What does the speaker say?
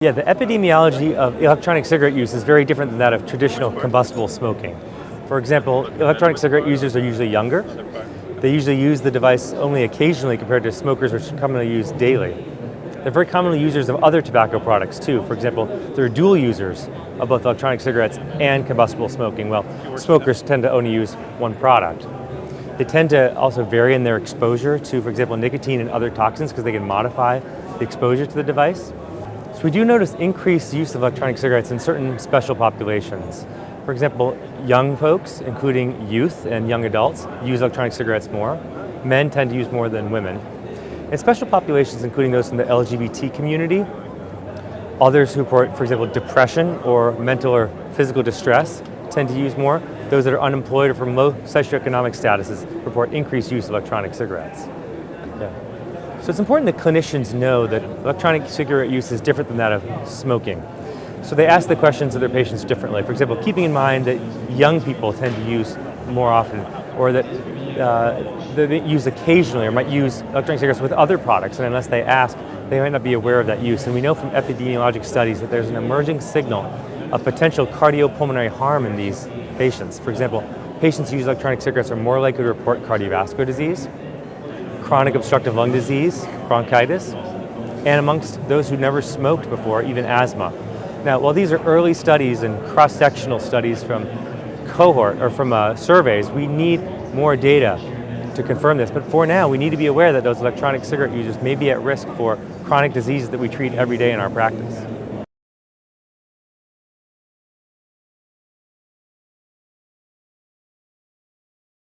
Yeah, the epidemiology of electronic cigarette use is very different than that of traditional combustible smoking. For example, electronic cigarette users are usually younger. They usually use the device only occasionally compared to smokers, which commonly use daily. They're very commonly users of other tobacco products too. For example, they're dual users of both electronic cigarettes and combustible smoking. Well, smokers tend to only use one product. They tend to also vary in their exposure to, for example, nicotine and other toxins because they can modify the exposure to the device. So we do notice increased use of electronic cigarettes in certain special populations. For example, young folks, including youth and young adults, use electronic cigarettes more. Men tend to use more than women. And special populations, including those in the LGBT community, others who report, for example, depression or mental or physical distress, tend to use more. Those that are unemployed or from low socioeconomic statuses report increased use of electronic cigarettes. Yeah. So it's important that clinicians know that electronic cigarette use is different than that of smoking. So they ask the questions of their patients differently. For example, keeping in mind that young people tend to use more often, or that they use occasionally or might use electronic cigarettes with other products, and unless they ask, they might not be aware of that use. And we know from epidemiologic studies that there's an emerging signal of potential cardiopulmonary harm in these patients. For example, patients who use electronic cigarettes are more likely to report cardiovascular disease, chronic obstructive lung disease, bronchitis, and amongst those who never smoked before, even asthma. Now, while these are early studies and cross-sectional studies from surveys, we need more data to confirm this. But for now, we need to be aware that those electronic cigarette users may be at risk for chronic diseases that we treat every day in our practice.